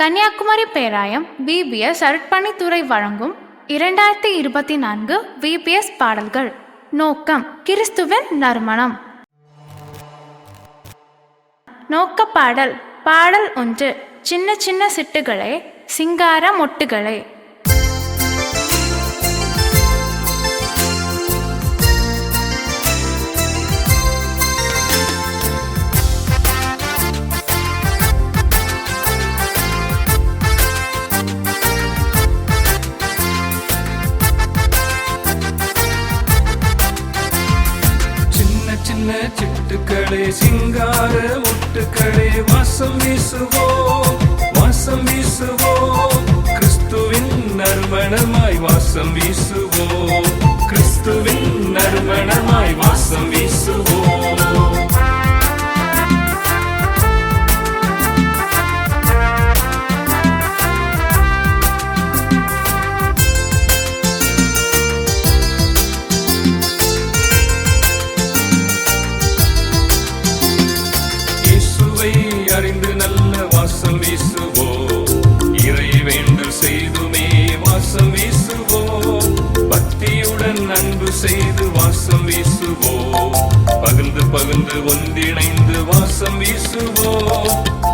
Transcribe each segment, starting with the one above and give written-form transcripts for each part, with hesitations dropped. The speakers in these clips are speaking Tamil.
கன்னியாகுமரி பேராயம் VBS அருட்பணித்துறை வழங்கும் 2024 VBS பாடல்கள். நோக்கம்: கிறிஸ்துவின் நறுமணம். நோக்க பாடல். பாடல் 1. சின்ன சின்ன சிட்டுகளே, சிங்கார மொட்டுகளே. சின்ன சிட்டுக்களே, சிங்கார முட்டுக்களே, வாசம் வீசுவோம், வாசம் வீசுவோம், கிறிஸ்துவின் நறுமணமாய் வாசம் வீசுவோம், கிறிஸ்துவின் நறுமணமாய் வாசம் வீசுவோம். அறிந்து நல்ல வாசம் வீசுவோம், இறை வேண்டல் செய்துமே வாசம் வீசுவோம், பக்தியுடன் அன்பு செய்து வாசம் வீசுவோம், பகிர்ந்து பகிர்ந்து ஒன்றிணைந்து வாசம் வீசுவோம்,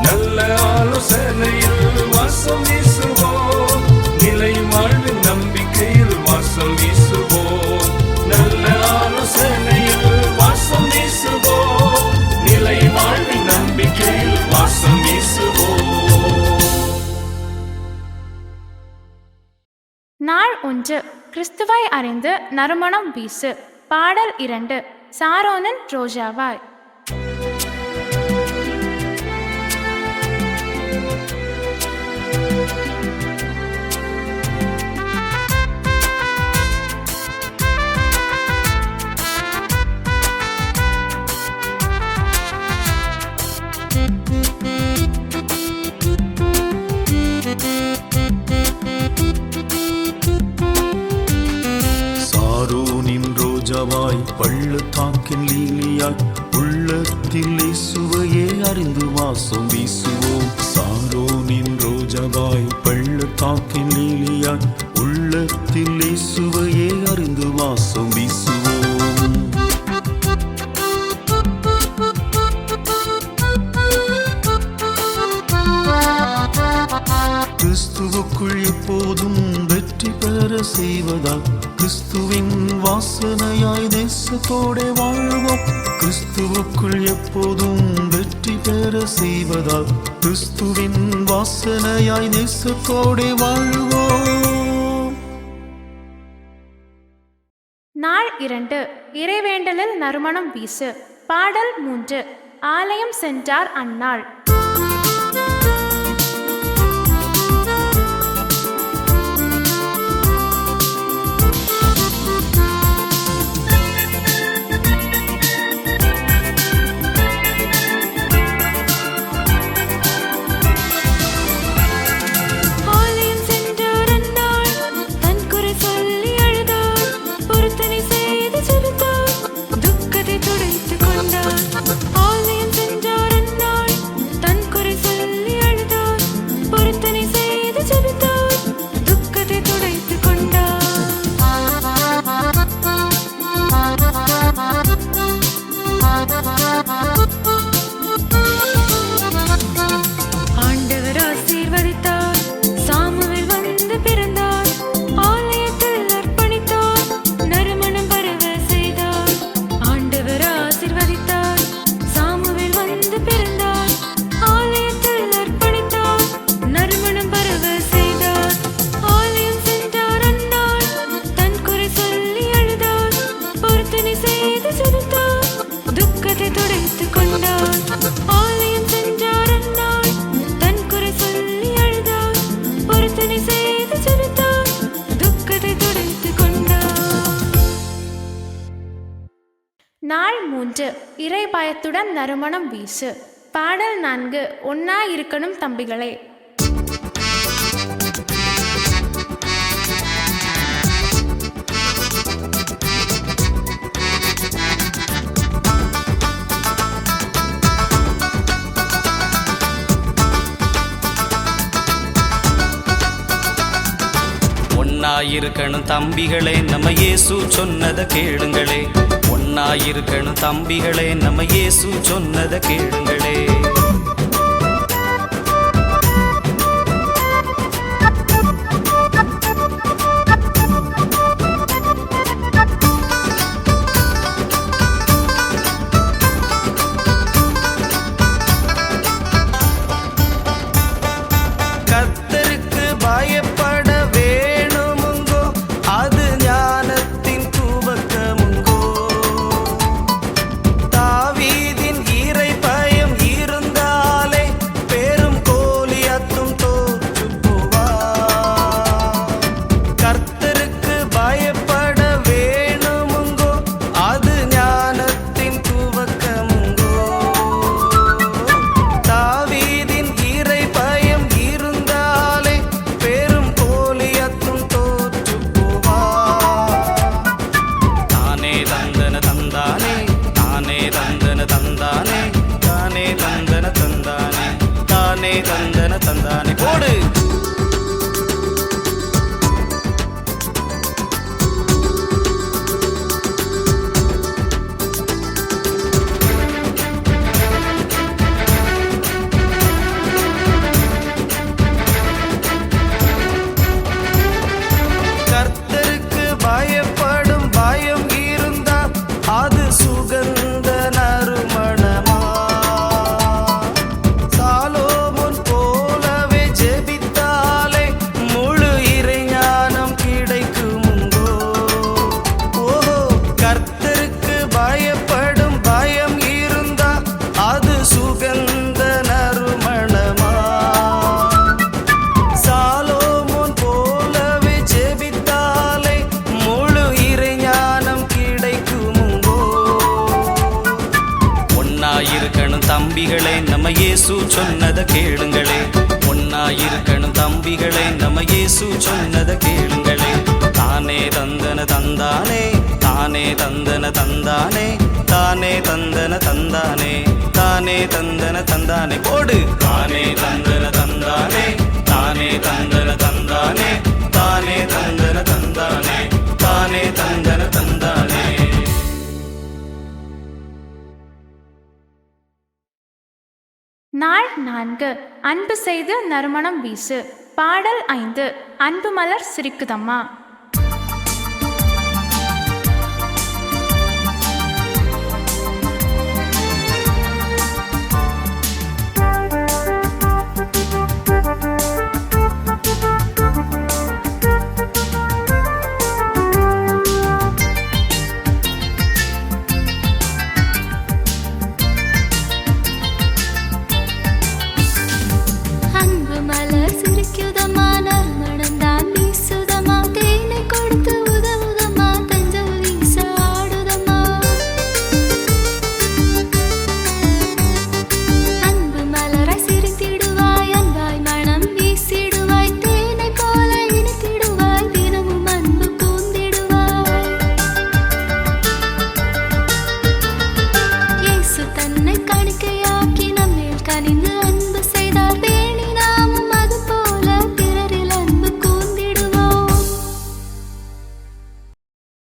நல்ல ஆலோசனையில் வாசம் வீசுவோம், நிலை வாழ்வின் நம்பிக்கையில் வாசம் வீசுவோம், நல்ல ஆலோசனையில் வாசம் வீசுவோம், நிலை வாழ்வின் நம்பிக்கையில் வாசம் வீசுவோம். நாள் 1. கிறிஸ்துவை அறிந்து நறுமணம் வீசு. பாடல் 2. சாரோனின் ரோஜாவாய். பள்ளத்தாக்கின் லீலியாய் உள்ளத்தில் இயேசுவையே அறிந்து வாசம் வீசுவோம். சாரோனின் ரோஜாவாய் பள்ளத்தாக்கின் லீலியாய் உள்ளத்தில் இயேசுவையே அறிந்து வாசம் வீசுவோம். கிறிஸ்துவுக்குள் எப்போதும் வெற்றி பெற செய்வதால் கிறிஸ்துவின் வாசனையாய் நேசத்தோടെ வாழ்வோம். கிறிஸ்துவுக்குள் எப்போதும் வெற்றி பெற செய்வதால் கிறிஸ்துவின் வாசனையாய் நேசத்தோടെ வாழ்வோம். நாள் 2. இறைவேண்டலில் நறுமணம் வீசு. பாடல் 3. ஆலயம் சென்றார் அன்னாள். நாள் 3. இறை பயத்துடன் நறுமணம் வீசு. பாடல் 4. ஒன்னா இருக்கணும் தம்பிகளே. ஒன்னாயிருக்கணும் தம்பிகளே, நம்ம இயேசு சொன்னதை கேளுங்களே. ஒன்னாயிருக்கணும் தம்பிகளே, நம்ம இயேசு சொன்னதை கேளுங்களே. கர்த்தருக்கு பயப்பட வேணுமுங்கோ, அது ஞானத்தின் துவக்கமுங்கோ. தாவீதின் இறை பயம் இருந்தாலே பெரும் கோலியாத்தும் தோற்றுப் போவார். கர்த்தருக்கு பயப்பட வேணுமுங்கோ, அது ஞானத்தின் துவக்கமுங்கோ. தாவீதின் இறை பயம் இருந்தாலே பெரும் கோலியாத்தும் தோற்றுப் போவார். தானே தந்தன தந்தானே, தானே தந்தன தந்தானே, தானே தந்தன தந்தானே, தானே தந்தன தந்தானே. போடு. கர்த்தருக்கு பயப்படும் பயம் இருந்தா அது சுகந்த நறுமணமா. சாலோமோன் போலவே ஜெபித்தாலே முழு இறைஞானம் கிடைக்குமுங்கோ. ஓஹோ, கர்த்தருக்கு பயப்படும் பயம் இருந்தா அது சுகந்த நறுமணமா. சாலோமோன் போலவே ஜெபித்தாலே முழு இறைஞானம் கிடைக்குமுங்கோ. ஒன்னாயிருக்கணும் தம்பிகளே, நம்ம இயேசு சொன்னதை கேளுங்களே. ஒன்னாயிருக்கணும் தம்பிகளே, நம்ம இயேசு சொன்னதை கேளுங்களே. தானே தந்தன தந்தானே, தானே தந்தன தந்தானே, தானே தந்தன தந்தானே, தானே தந்தன தந்தானே. போடு. தானே தந்தன தந்தானே, தானே தந்தன தந்தானே, தானே தந்தன தந்தானே, தானே தந்தன தந்தானே. நாள் 4 அன்பு செய்து நறுமணம் வீசு. பாடல் 5 அன்பு மலர் சிரிக்குதம்மா. அன்பு மலர் சிரிக்குதம்மா, நறுமணம் தான் வீசுதம்மா. தேனை கொடுத்து உதவுதம்மா, தென்றல் வீச ஆடுதம்மா. அன்பு மலராய் சிரித்திடுவாய், அன்பாய் மனம் வீசிடுவாய். தேனை போல இனித்திடுவாய், தினமும் அன்பு பூந்திடுவாய். இயேசு தன்னை காணிக்கையாக்கி நம்மேல் கனிந்து அன்பு செய்தார். பேணி நாமும் அது போல பிறரில் அன்பு கூர்ந்திடுவோம்.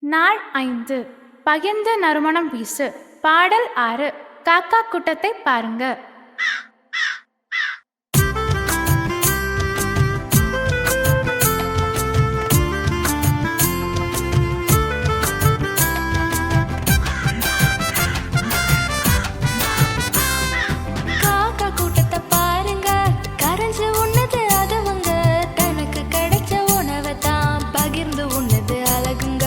நாள் 5 பகிர்ந்து நறுமணம் வீசு. பாடல் 6 காக்கா கூட்டத்தை பாருங்க. காக்கா கூட்டத்தை பாருங்க, கரைஞ்சு உண்ணது அதுவங்க. தனக்கு கிடைச்ச உணவை தான் பகிர்ந்து உண்ணது அழகுங்க.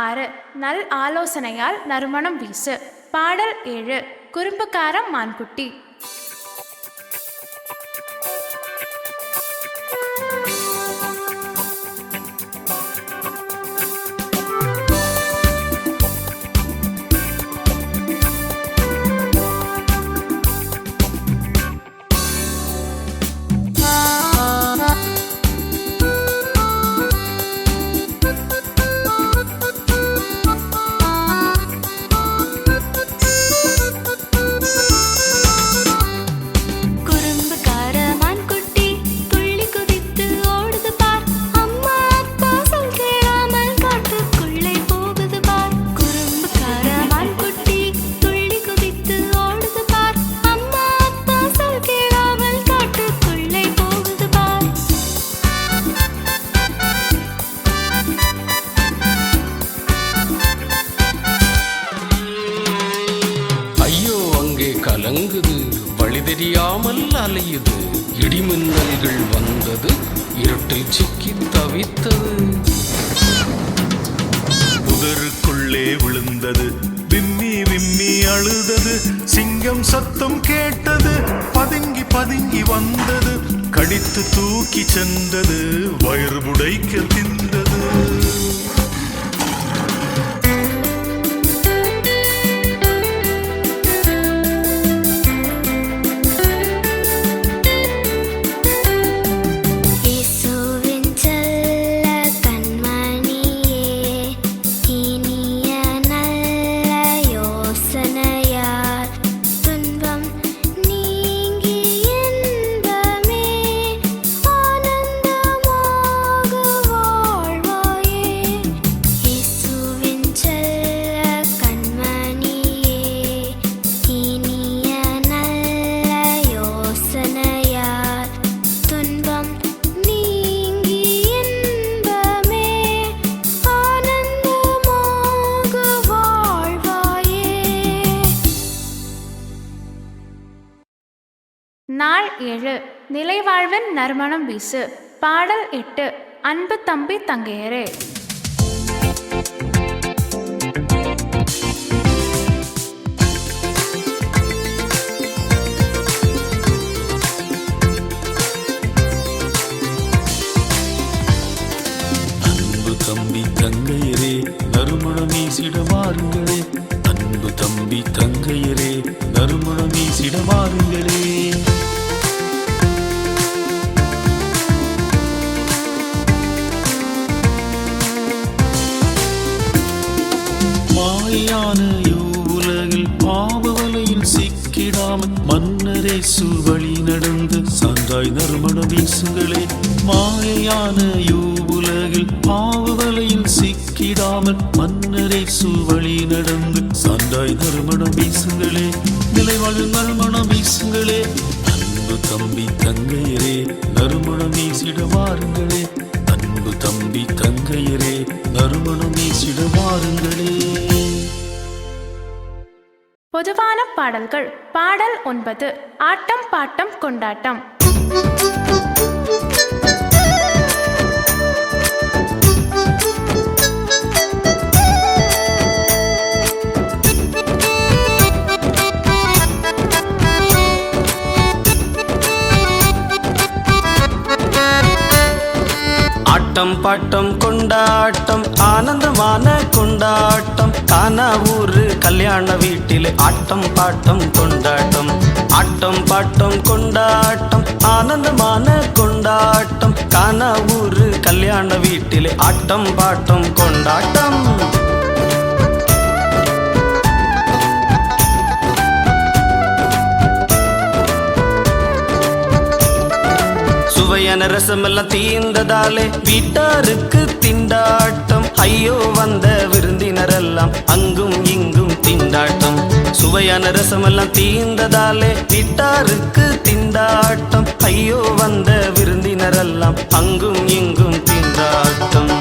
6 நல் ஆலோசனையால் நறுமணம் வீசு. பாடல் 7 குறும்புக்கார மான்குட்டி. கலங்குது, வழி தெரியாமல் அலையுது, இடிமின்னல்கள் வந்தது, இருட்டில் சிக்கி தவித்தது, புதருக்குள்ளே விழுந்தது, விம்மி விம்மி அழுதது, சிங்கம் சத்தம் கேட்டது, பதுங்கி பதுங்கி வந்தது, கடித்து தூக்கி சென்றது, வயிறு புடைக்க தின்றது. நாள் 7 நிலைவாழ்வின் நறுமணம் வீசு. பாடல் 8 அன்பு தம்பி தங்கையரே. அன்பு தம்பி தங்கையரே நறுமணம் வீசிட வாருங்களே, அன்பு தம்பி தங்கையரே நறுமணம் வீசிட வாருங்களே. மாயான உலகில் பாவவலையில் சிக்கிடாமல் மன்னரேசு வழி நடந்து சான்றாய் நறுமணம் வீசுங்களே. மாயான உலகில் பாவவலையில் சிக்கிடாமல் மன்னரேசு வழி நடந்து சான்றாய் நறுமணம் வீசுங்களே. நிலைவாழ்வில் நறுமணம் வீசுங்களே. அன்பு தம்பி தங்கையரே நறுமணம் வீசிட வாருங்களே, அன்பு தம்பி தங்கையரே நறுமணம் வீசிட வாருங்களே. பொதுவான பாடல்கள். பாடல் 9 ஆட்டம் பாட்டம் கொண்டாட்டம். ஆட்டம் பாட்டம் கொண்டாட்டம் ஆனந்தமான கொண்டாட்டம், கானாவூர் கல்யாண வீட்டில் ஆட்டம் பாட்டம் கொண்டாட்டம். ஆட்டம் பாட்டம் கொண்டாட்டம் ஆனந்தமான கொண்டாட்டம், கானாவூர் கல்யாண வீட்டில் ஆட்டம் பாட்டம் கொண்டாட்டம். சுவையான ரசமெல்லாம் தீர்ந்ததாலே வீட்டாருக்கு திண்டாட்டம், ஐயோ வந்த விருந்தினரெல்லாம் அங்கும் இங்கும் திண்டாட்டம். சுவையான ரசமெல்லாம் தீர்ந்ததாலே வீட்டாருக்கு திண்டாட்டம், ஐயோ வந்த விருந்தினரெல்லாம் அங்கும் இங்கும் திண்டாட்டம்.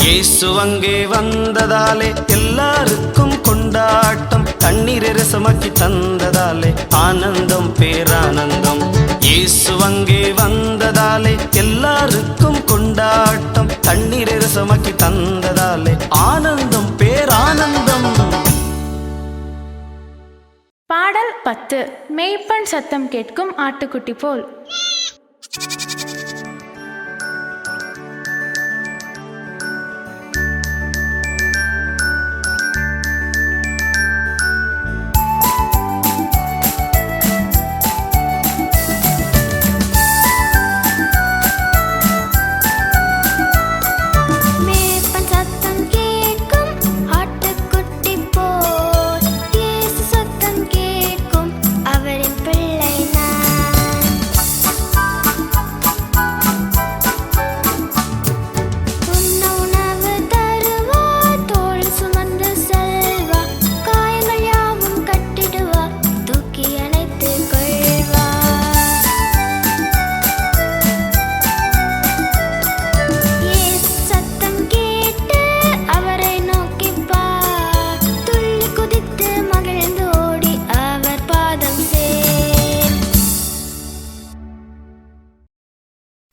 இயேசு அங்கே வந்ததாலே எல்லாருக்கும் கொண்டாட்டம், கண்ணீர் தண்ணீரை ரசமாக்கி தந்ததாலே ஆனந்தம் பேரானந்தம். இயேசு அங்கே வந்ததாலே எல்லாருக்கும் கொண்டாட்டம். தண்ணீரை ரசமாக்கி தந்ததாலே ஆனந்தம் பேரானந்தம். பாடல் 10. மேய்ப்பன் சத்தம் கேட்கும் ஆட்டுக்குட்டி போல்.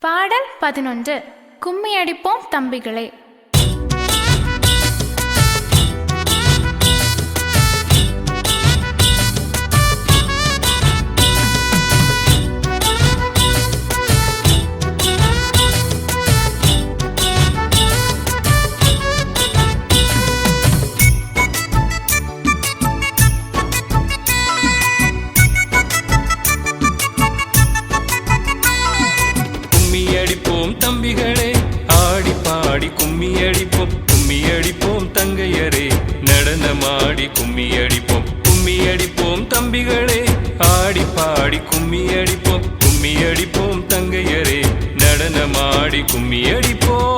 பாடல் 11. கும்மியடிப்போம் தம்பிகளே. தம்பிகளே ஆடி பாடி கும்மி அடிப்போம், கும்மி அடிப்போம் தங்கையரே நடனமாடி கும்மி அடிப்போம், கும்மி அடிப்போம் தம்பிகளே ஆடி பாடி கும்மி அடிப்போம், கும்மி அடிப்போம் தங்கையரே நடனமாடி கும்மி அடிப்போம்.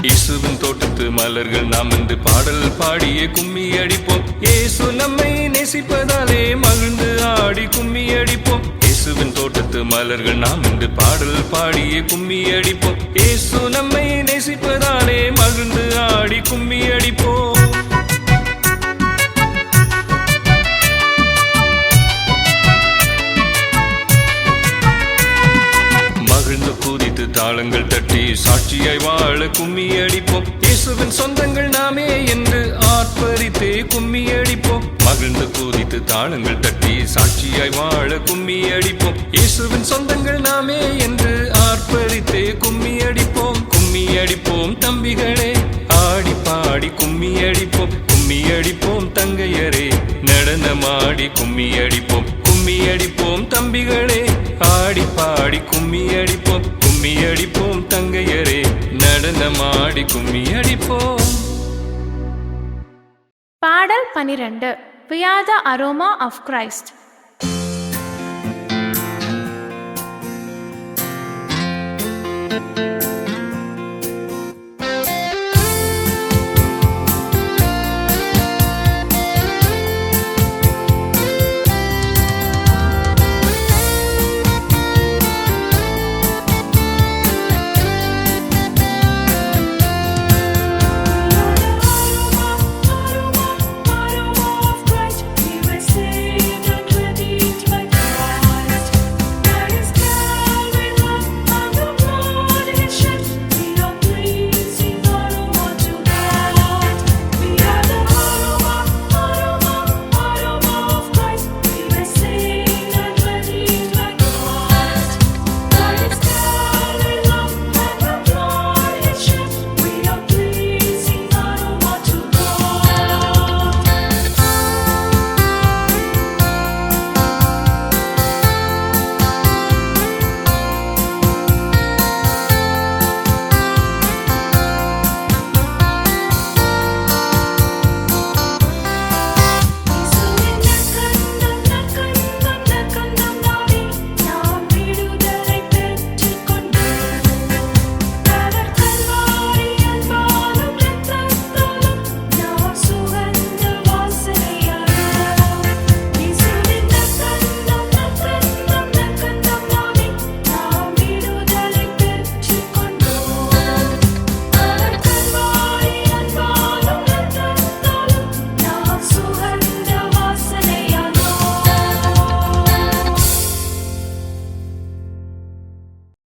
இயேசுவின் தோட்டத்து மலர்கள் நாம் என்று பாடல் பாடியே கும்மி அடிப்போம். இயேசு நம்மை நேசிப்பதாலே மகிழ்ந்து ஆடி கும்மி அடிப்போம். இயேசுவின் தோட்டத்து மலர்கள் நாம் என்று பாடல் பாடியே கும்மி அடிப்போம். இயேசு நம்மை நேசிப்பதாலே மகிழ்ந்து ஆடி கும்மி அடிப்போம். குதித்து தாளங்கள் தட்டி சாட்சியாய் வாழ கும்மி அடிப்போம். இயேசுவின் சொந்தங்கள் நாமே என்று ஆர்ப்பரித்தே கும்மி அடிப்போம். மகிழ்ந்து குதித்து தாளங்கள் தட்டி சாட்சியாய் வாழ கும்மி அடிப்போம். இயேசுவின் சொந்தங்கள் நாமே என்று ஆர்ப்பரித்தே கும்மி அடிப்போம். கும்மி அடிப்போம் தம்பிகளே ஆடி பாடி கும்மி அடிப்போம், கும்மி அடிப்போம் தங்கையரே நடனமாடி கும்மி அடிப்போம், கும்மி அடிப்போம் தம்பிகளே ஆடி பாடி கும்மி அடிப்போம், கும்மி அடிப்போம் தங்கையரே நடனமாடி கும்மி அடிப்போம். பாடல் 12. We are the aroma of Christ.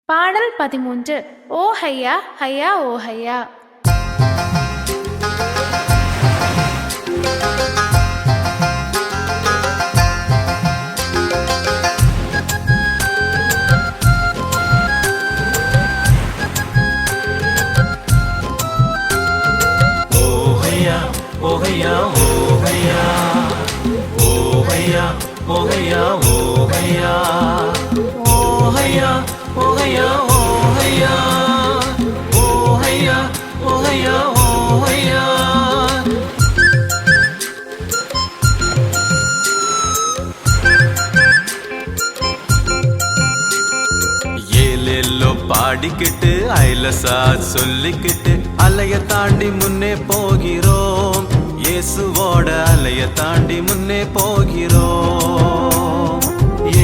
பாடல் 13. ஓ ஹையா ஹையா ஓ ஹையா. ஏலேலோ பாடிக்கிட்டு ஐலசா சொல்லிக்கிட்டு அலைய தாண்டி முன்னே போகிறோம். இயேசுவோட அலைய தாண்டி முன்னே போகிறோம்.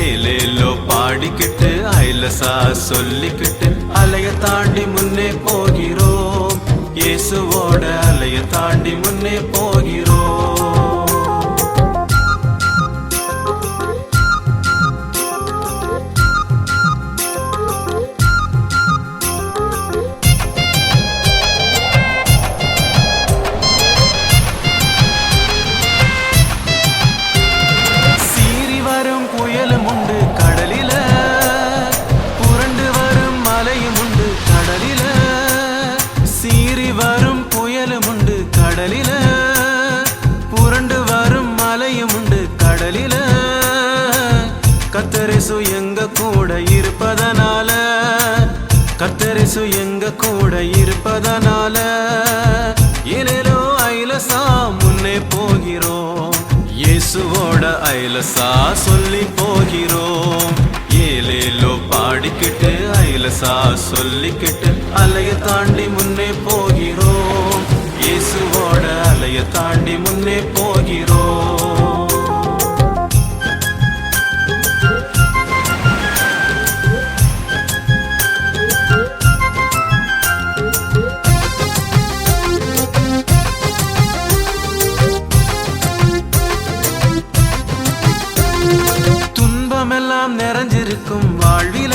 ஏலேலோ பாடிக்கிட்டு ஐலசா சொல்லிக்கிட்டு அலைய தாண்டி முன்னே போகிறோம். இயேசுவோட அலைய தாண்டி முன்னே போகிறோம். கர்த்தரேசு எங்க கூட இருப்பதனால, கர்த்தரேசு எங்க கூட இருப்பதனால ஏலேலோ ஐலசா முன்னே போகிறோம். இயேசுவோட ஐலசா சொல்லி போகிறோம். ஏலேலோ பாடிக்கிட்டு ஐலசா சொல்லிக்கிட்டு அலைய தாண்டி முன்னே போகிறோம். இயேசுவோட அலைய தாண்டி முன்னே போகிறோம். துன்பமெல்லாம் நிறைஞ்சிருக்கும் வாழ்வில,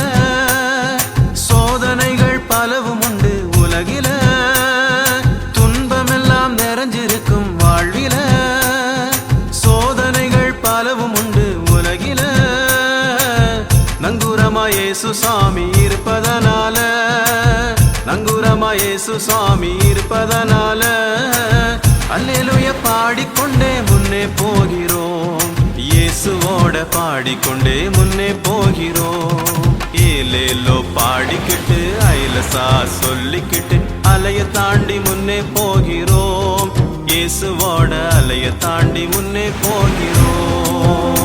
சோதனைகள் பலவும் உண்டு உலகில. துன்பமெல்லாம் நிறைஞ்சிருக்கும் வாழ்வில, சோதனைகள் பலவும் உண்டு உலகில. நங்கூரமா இயேசு சாமி இருப்பதனால, நங்கூரமா இயேசு சாமி இருப்பதனால அல்லேலூயா பாடிக்கொண்டே முன்னே போகிறோம். இயேசுவோட பாடிக்கொண்டே முன்னே போகிறோம். ஏலேலோ பாடிக்கிட்டு ஐலசா சொல்லிக்கிட்டு அலைய தாண்டி முன்னே போகிறோம். இயேசுவோட அலைய தாண்டி முன்னே போகிறோம்.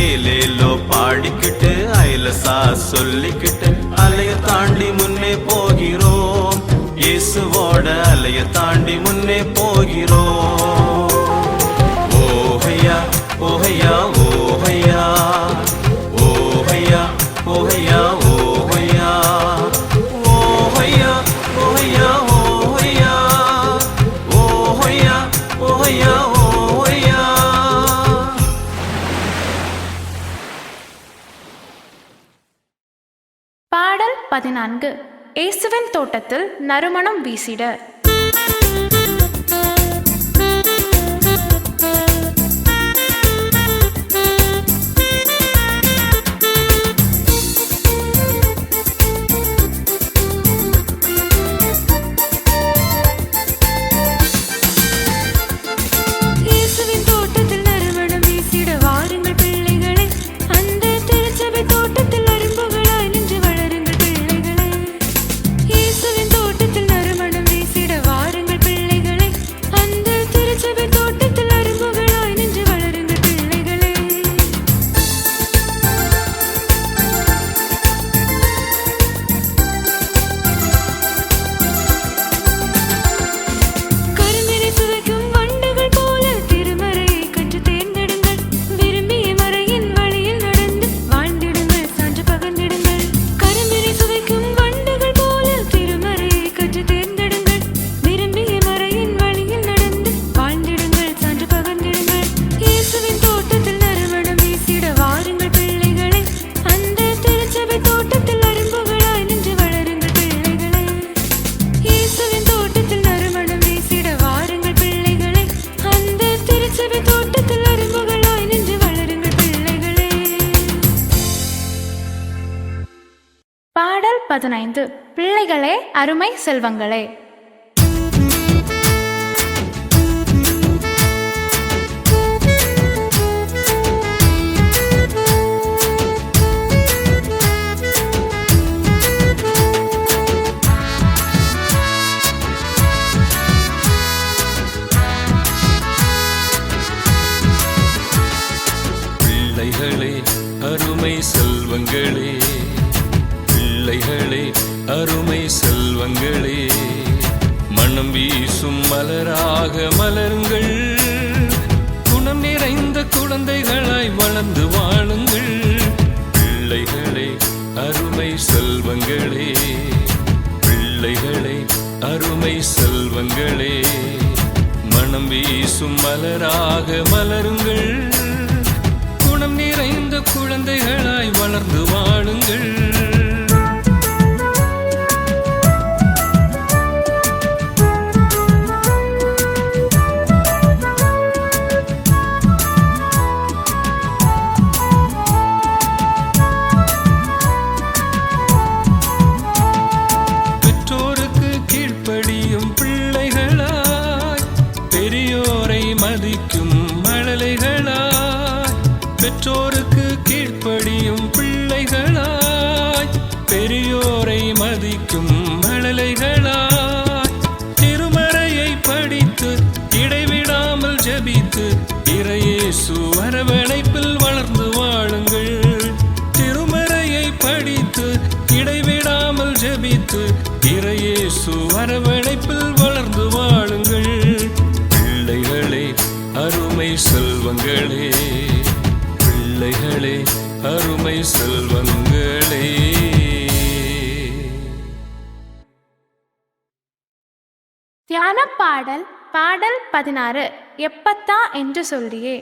ஏலேலோ பாடிக்கிட்டு ஐலசா சொல்லிக்கிட்டு அலைய தாண்டி முன்னே போகிறோம். இயேசுவோட அலைய தாண்டி முன்னே போகிறோம். ஓஹையா ஓஹையா ஓஹையா ஓஹையா ஓஹையா ஓஹையா ஓஹையா ஓஹையா ஓஹையா ஓஹையா ஓஹையா ஓஹையா. பாடல் 14. இயேசுவின் தோட்டத்தில் நறுமணம் வீசிட. தோட்டத்தில் நறுமணம் வீசிட பாடல் 15. பிள்ளைகளே அருமை செல்வங்களே. பிள்ளைகளே அருமை செல்வங்களே, பிள்ளைகளே அருமை செல்வங்களே, மனம் வீசும் மலராக மலருங்கள், குணம் நிறைந்த குழந்தைகளாய் வளர்ந்து வாழுங்கள். பிள்ளைகளே அருமை செல்வங்களே, பிள்ளைகளே அருமை செல்வங்களே, மனம் வீசும் மலராக மலருங்கள், குணம் நிறைந்த குழந்தைகளாய் வளர்ந்து வாழுங்கள். பெற்றோருக்கு கீழ்ப்படியும் பிள்ளைகளாய், பெரியோரை மதிக்கும் மழலைகளாய், பெற்றோருக்கு கீழ்ப்படியும் பிள்ளைகளாய், பெரியோரை மதிக்கும் மழலைகளாய், திருமறையை படித்து இடைவிடாமல் ஜெபித்து இறையேசு அரவணைப்பில் வளர்ந்து வாழுங்கள். திருமறையை படித்து இடைவிடாமல் ஜெபித்து இறையேசு அரவணைப்பில் வளர்ந்து வாழுங்கள். பிள்ளைகளே அருமை செல்வங்களே, பிள்ளைகளே அருமை செல்வங்களே. தியான பாடல் பாடல் 16. எப்பத்தா என்று சொல்லியே.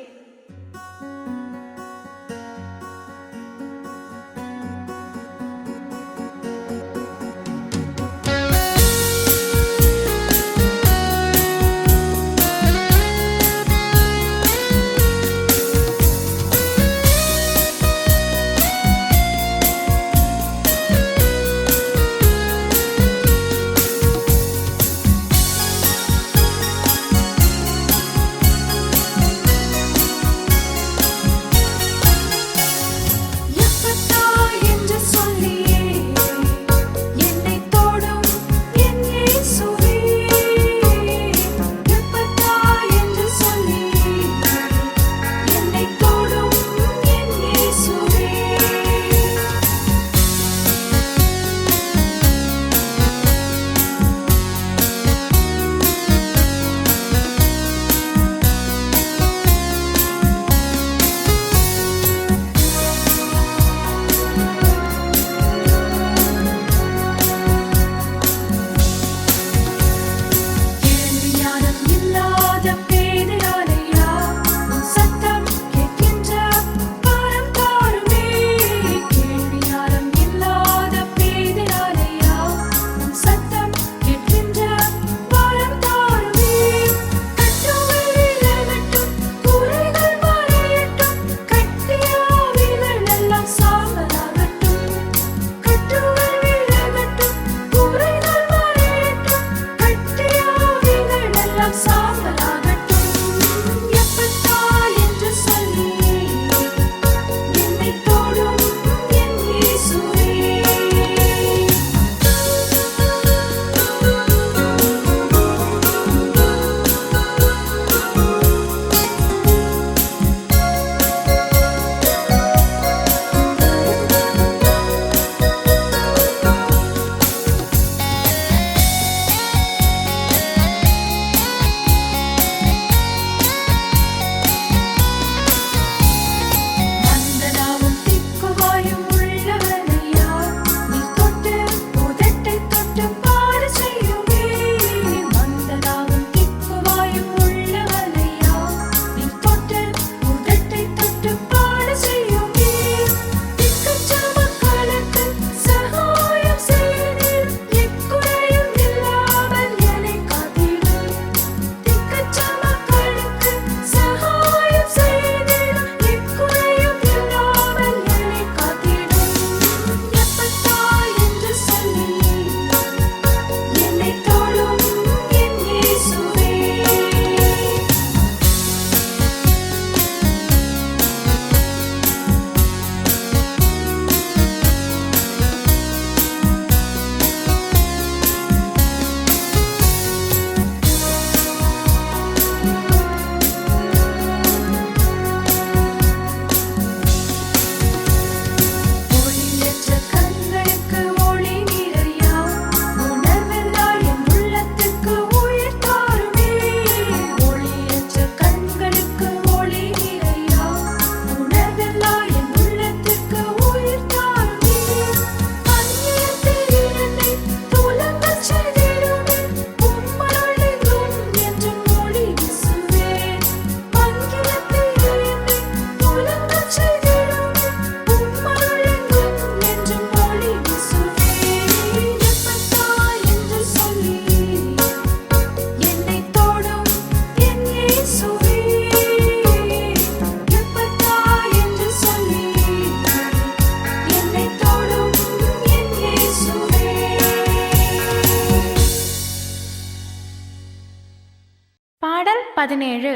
17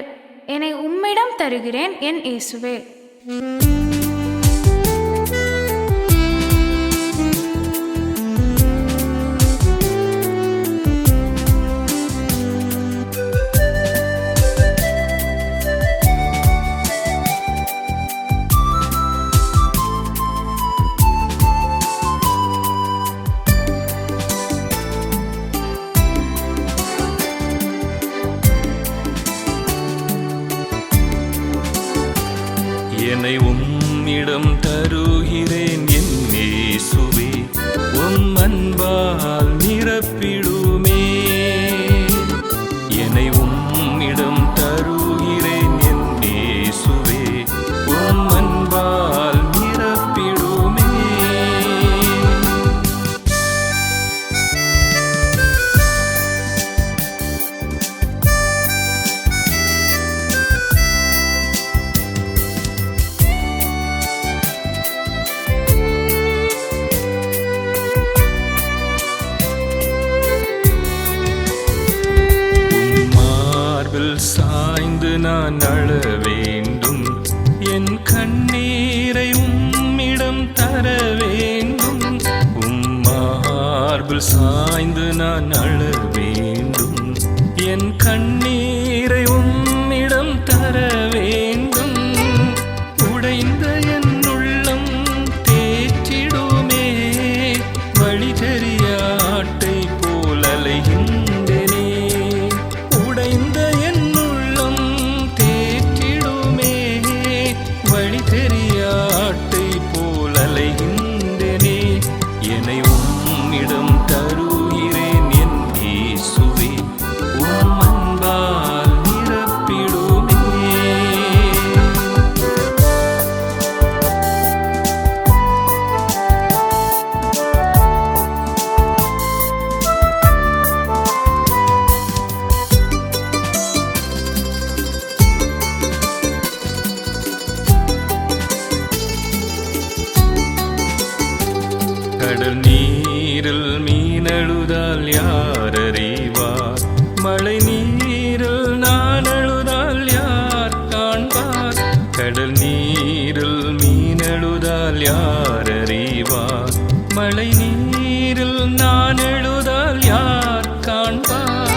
என்னை உம்மிடம் தருகிறேன் என் இயேசுவே. என்னை உம்மிடம் தருகிறேன் என் இயேசுவே, உம் அன்பால் நிரப்பிடுமே. என்னை உம்மிடம் தருகிறேன் என் இயேசுவே, உம் அன்பால் நிரப்பிடுமே. சாய்ந்து நான் அழ வேண்டும், என் கண்ணீரை உம்மிடம் தர வேண்டும். மார்பில் சாய்ந்து நான் அழ வேண்டும், என் கண்ணீரை உம்மிடம் தர வேண்டும். உடைந்த என் உள்ளம் தேற்றிடுமே, வழி தெரியாட்டை போல் அலைகின்றனே. உடைந்த என் உள்ளம் தேற்றிடுமே, வழி தெரியாட்டை போல் அலைகின்றனே. என்னை உம்மிடம் தருகிறேன் என் இயேசுவே, உம் அன்பால் நிரப்பிடுமே. கடல் நீரில் மீனழுதால் யார் அறிவார், மழை நீரில் நான் அழுதால் யார் காண்பார். கடல் நீரில் மீனழுதால் யார் அறிவார், மழை நீரில் நான் எழுதால் யார் காண்பார்.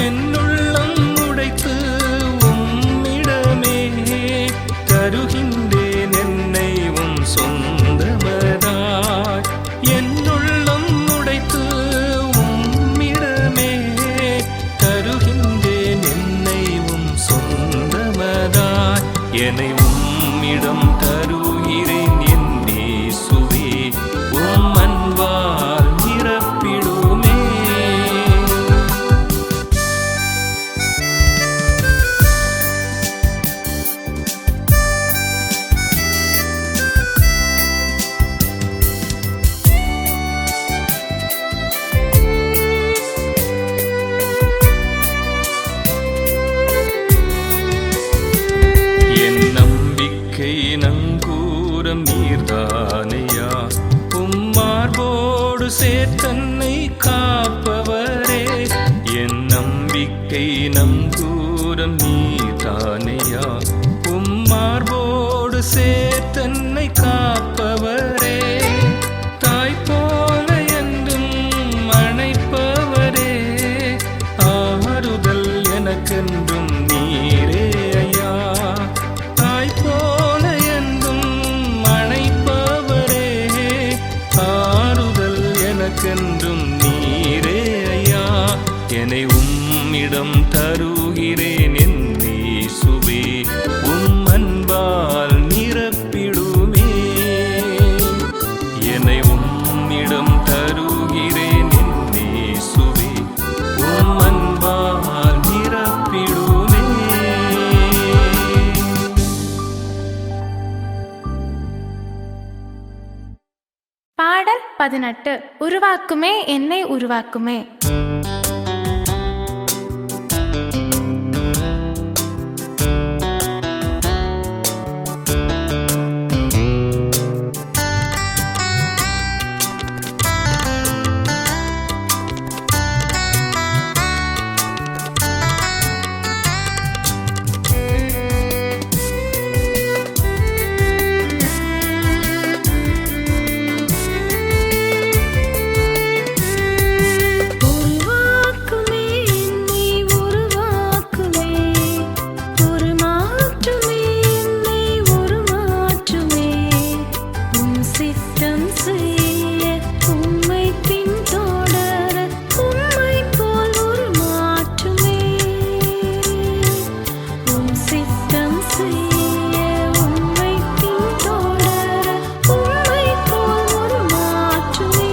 என் உள்ளம் உடைத்து உம்மிடமே தருகின்றேன் என்னை உம் சொந்தமதாய். என் உள்ளம் உடைத்து உம்மிடமே தருகின்றேன் என்னை உம் சொந்தமதாய். என்னை உம்மிடம் தருகிறேன் என் இயேசுவே, உம் அன்பால் நிரப்பிடுமே. என் நம்பிக்கை நங்கூரம் நீர்தானையா, உம்மார்போடு சேர்த்தன்னை காப்பவரே. என் நம்பிக்கை நங்கூரம் நீர்தானையா, உம்மார்போடு சேர்த்தன்னை காப்பவரே. தாய் போல என்றும் அணைப்பவரே, ஆறுதல் எனக்கென்றும் நீரே ஐயா. தாய் போல என்றும் அணைப்பவரே, ஆறுதல் எனக்கென்றும் நீரே ஐயா. என்னை உம்மிடம் தருகிறேன் என் இயேசுவே, உம் அன்பால் நிரப்பிடுமே. என்னை உம்மிடம் தருகிறேன் என் இயேசுவே, உம் அன்பால் நிரப்பிடுமே. பாடல் 18 உருவாக்குமே என்னை உருவாக்குமே. சித்தம் செய்ய உம்மை பின்தொடர உம்மை போல் ஒரு மாற்றுமே உம் சித்தம் செய்ய உம்மை பின்தொடர உம்மை போல் ஒரு மாற்றுமே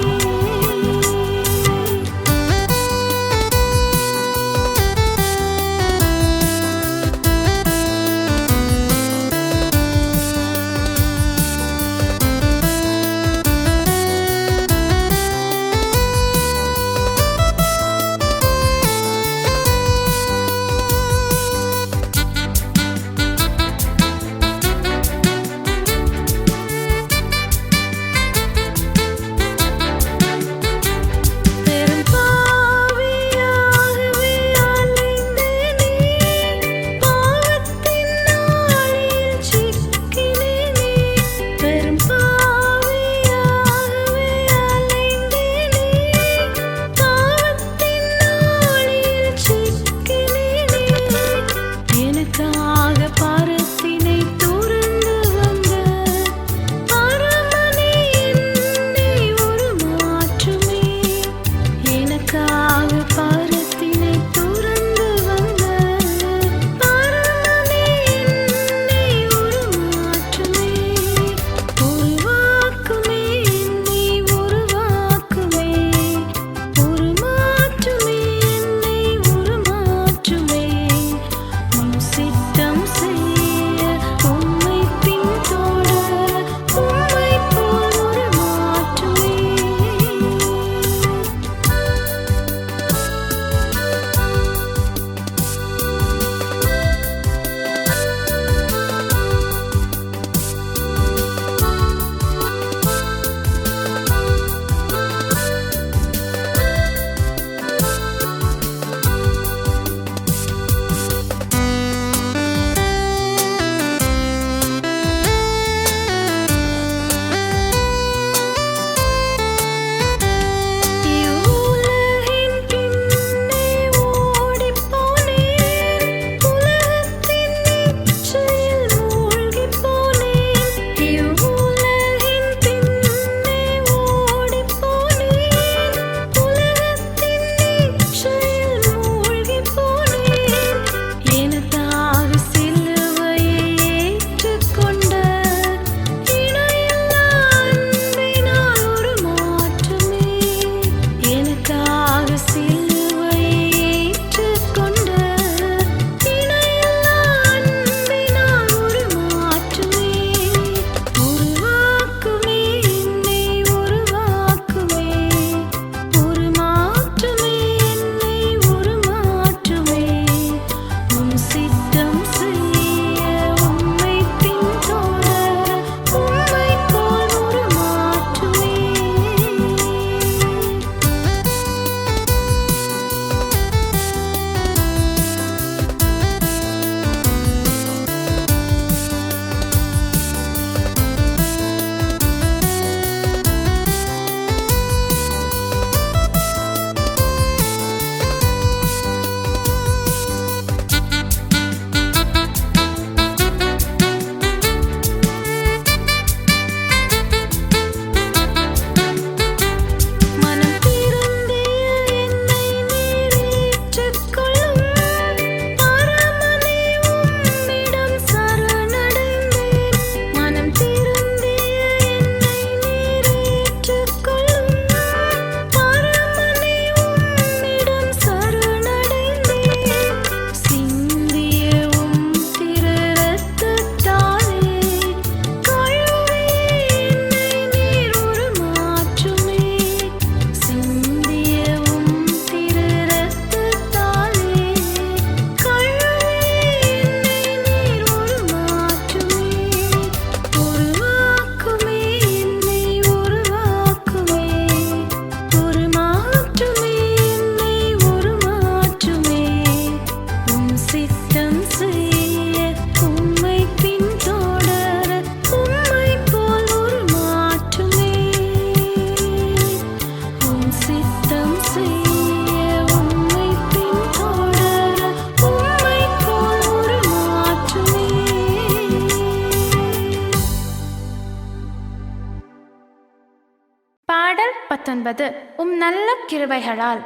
பாடல் 19 உம் நல்ல கிருபைகளால்.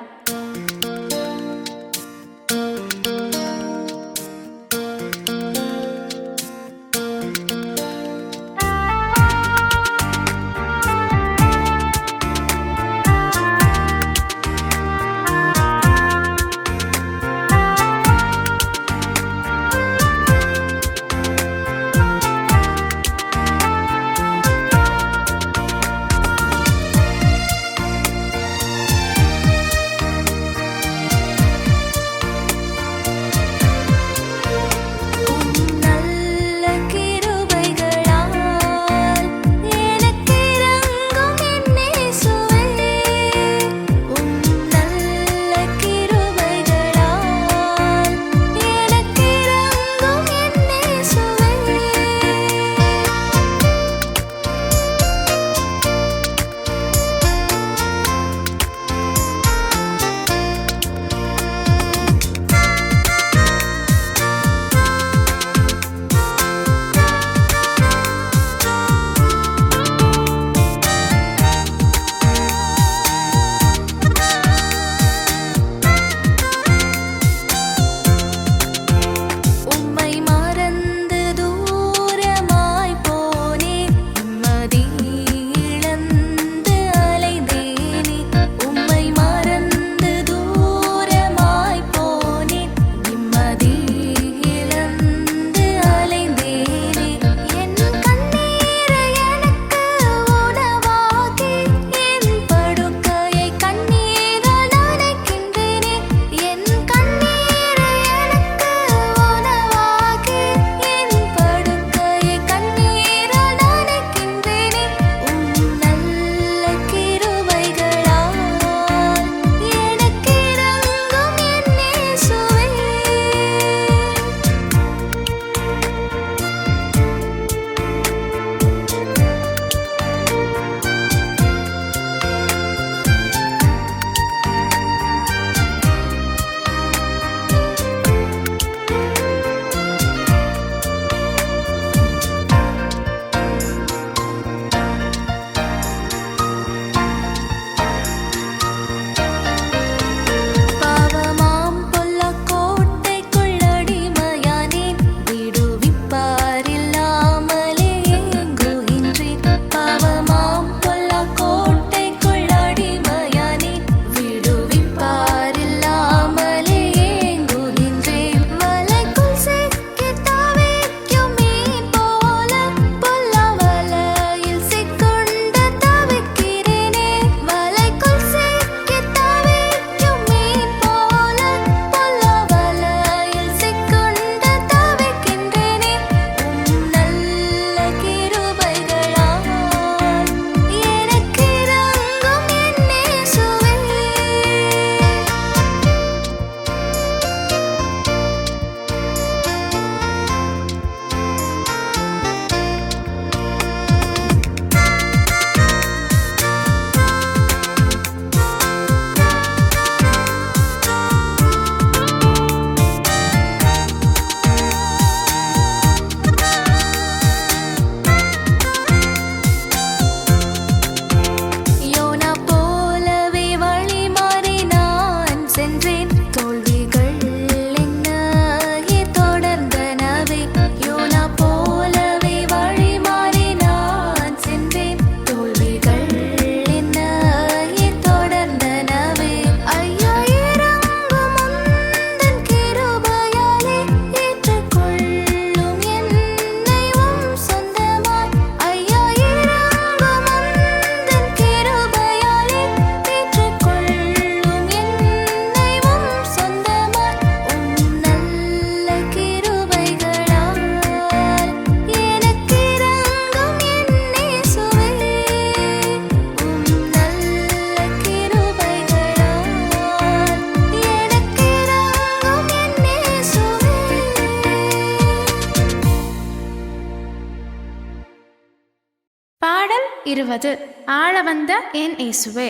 பாடல் 20 ஆளவந்த என் இயேசுவே.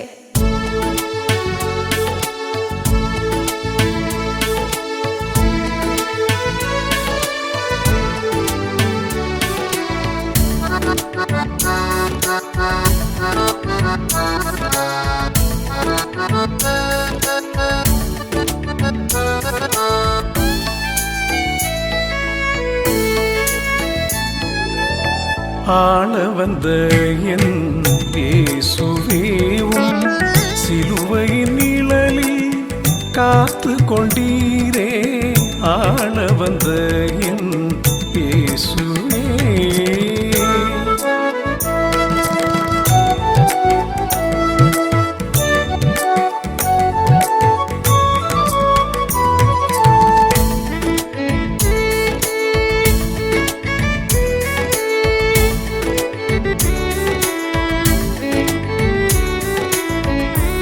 ஆள வந்த என் இயேசுவேவும் சிலுவையின் நிழலில் காத்து கொண்டீரே. ஆள வந்த என் இயேசுவே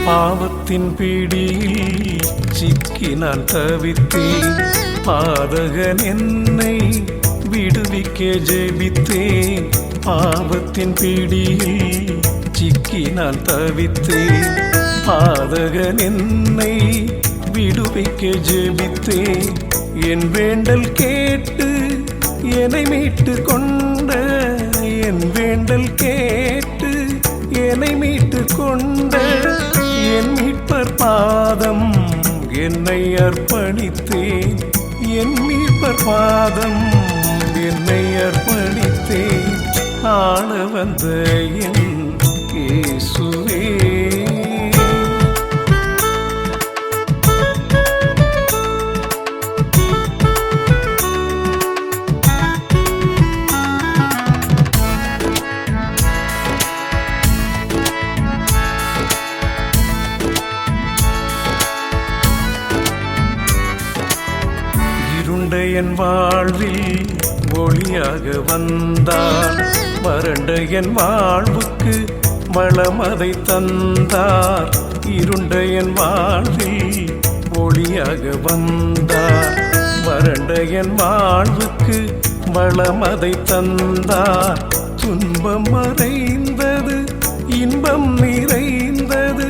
பாவத்தின் பிடியில் சிக்கி நான் தவித்தேன். பாதகன் என்னை விடுவிக்க ஜெபித்தேன். பாவத்தின் பிடியில் சிக்கி நான் தவித்தேன். பாதகன் என்னை விடுவிக்க ஜெபித்தேன். என் வேண்டல் கேட்டு என்னை மீட்டு கொண்ட, என் வேண்டல் கேட்டு என்னை மீட்டு கொண்ட என் மீட்பர் பாதம் என்னை அர்ப்பணித்தேன். என் மீட்பர் பாதம் என்னை அர்ப்பணித்தேன். ஆள வந்த என் இயேசுவே என் வாழ்வில் ஒளியாக வந்தார். வறண்ட என் வாழ்வுக்கு வளமதை தந்தார். இருண்ட என் வாழ்வில் ஒளியாக வந்தார். வறண்ட என் வாழ்வுக்கு வளமதை தந்தார். துன்பம் மறைந்தது, இன்பம் நிறைந்தது.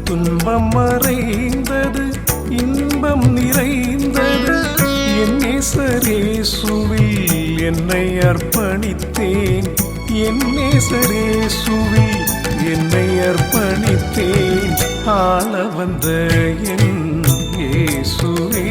துன்பம் மறைந்தது, இன்பம் நிறைந்தது. என் நேசரேசுவில் என்னை அர்ப்பணித்தேன். என் நேசரேசுவில் என்னை அர்ப்பணித்தேன். ஆள வந்த என் இயேசுவே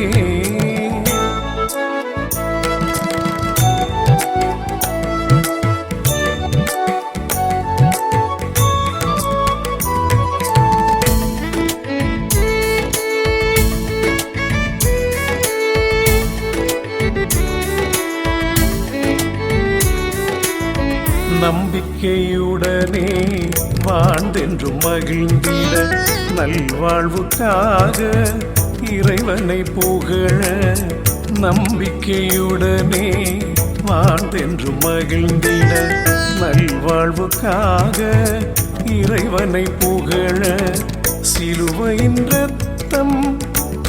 நம்பிக்கையுடனே வாழ்ந்தென்றும் மகிழ்ந்திட, நல்வாழ்வுக்காக இறைவனை புகழ. நம்பிக்கையுடனே வாழ்ந்தென்றும் மகிழ்ந்திட, நல்வாழ்வுக்காக இறைவனை புகழ. சிலுவையின் இரத்தம்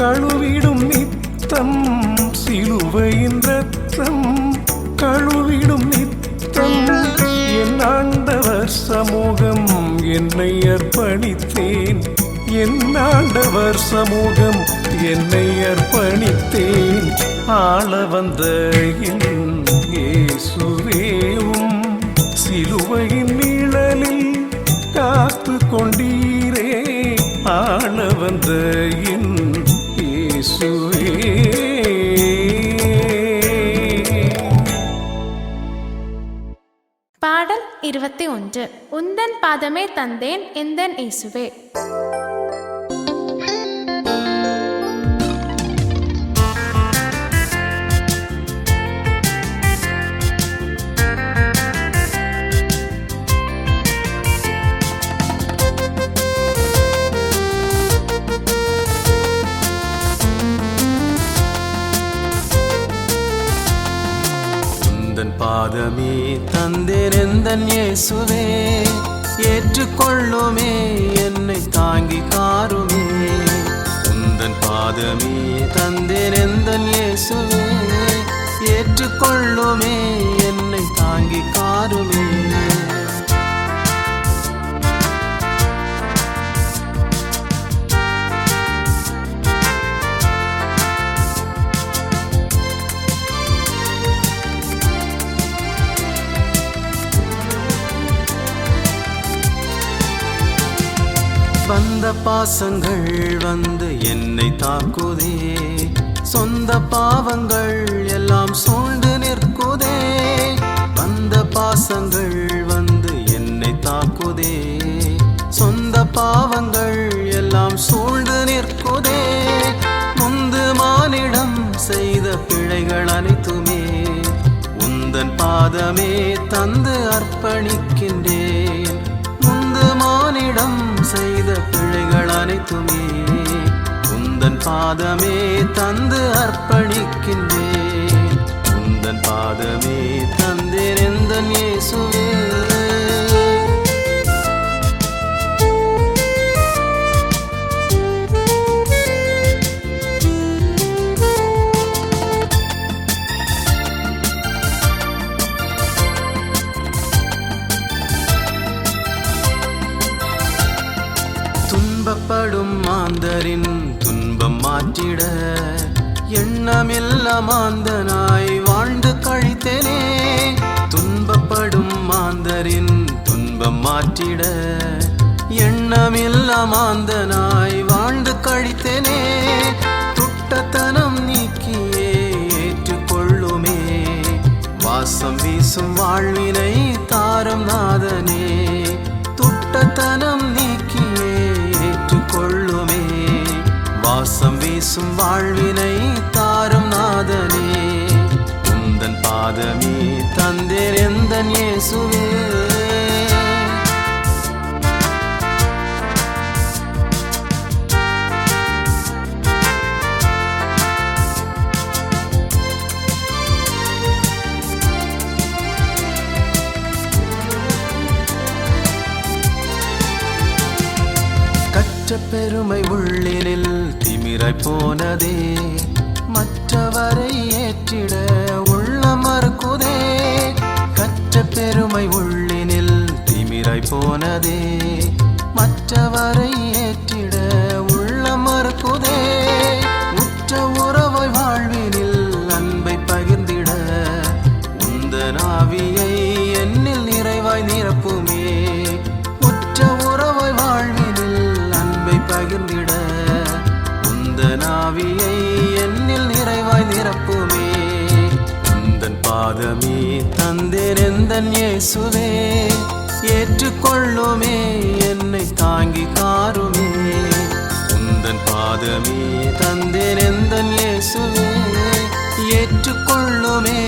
கழுவிடும் நித்தம், சிலுவையின் இரத்தம் கழுவிடும் நித்தம். என் ஆண்டவர் சமூகம் என்னை அர்ப்பணித்தேன். என் ஆண்டவர் சமூகம் என்னை அர்ப்பணித்தேன். ஆள வந்த என் இயேசுவேவும் சிலுவையின் நிழலில் காத்து கொண்டீரே. ஆள வந்த என் இயேசுவே பாடல் 21. உந்தன் பாதமே தந்தேன் எந்தன் இயேசுவே. பாதமே தந்தேன் எந்தன் இயேசுவே, ஏற்றுக்கொள்ளுமே என்னை தாங்கி காருமே. உந்தன் பாதமே தந்தேன் எந்தன் இயேசுவே, ஏற்றுக்கொள்ளுமே என்னை தாங்கி காருமே. வந்த பாசங்கள் வந்து என்னை தாக்குதே, சொந்த பாவங்கள் எல்லாம் சூழ்ந்து நிற்குதே. வந்த பாசங்கள் வந்து என்னை தாக்குதே, சொந்த பாவங்கள் எல்லாம் சூழ்ந்து நிற்குதே. முந்து மானிடம் செய்த பிழைகள் அனைத்துமே உந்தன் பாதமே தந்து அர்ப்பணிக்கின்றேன். முந்து மானிடம் செய்த பிழைகள் அனைத்துமே உந்தன் பாதமே தந்து அர்ப்பணிக்கின்றேன். உந்தன் பாதமே தந்தேன் எந்தன் இயேசுவே. துன்பப்படும் மாந்தரின் துன்பம் மாற்றிட எண்ணமில்ல மாந்தனாய் வாழ்ந்து கழித்தேனே. துன்பப்படும் மாந்தரின் துன்பம் மாற்றிட எண்ணமில்ல மாந்தனாய் வாழ்ந்து கழித்தேனே. துட்டத்தனம் நீக்கியே ஏற்றுக்கொள்ளுமே, வாசம் வீசும் வாழ்வினை தாரம் நாதனே. துட்டத்தனம் நீக்கியே ஏற்றுக்கொள்ளுமே, வாசம் வீசும் வாழ்வினை தாரும் நாதனே. உந்தன் பாதமே தந்தேன் எந்தன் இயேசுவே. கற்ற பெருமை உள்ளினில் திமிராய் போனதே, மற்றவரை ஏற்றிட உள்ளம் மறுக்குதே. கற்ற பெருமை உள்ளினில் திமிராய் போனதே, மற்றவரை ஏற்றிட உள்ளம் மறுக்குதே. உற்ற உறவை வாழ்வினில் அன்பை பகிர்ந்திட உந்தன் ஆவியை என்னில் நிறைவாய் நிரப்புமே. உற்ற உறவை வாழ்வினில் அன்பை பகிர்ந்திட உந்தன் ஆவியை என்னில் நிறைவாய் நிரப்புமே. உந்தன் பாதமே தந்தேன் எந்தன் இயேசுவே. ஏற்றுக்கொள்ளுமே என்னை தாங்கி காருமே. உந்தன் பாதமே தந்தேன் எந்தன் இயேசுவே. ஏற்றுக்கொள்ளுமே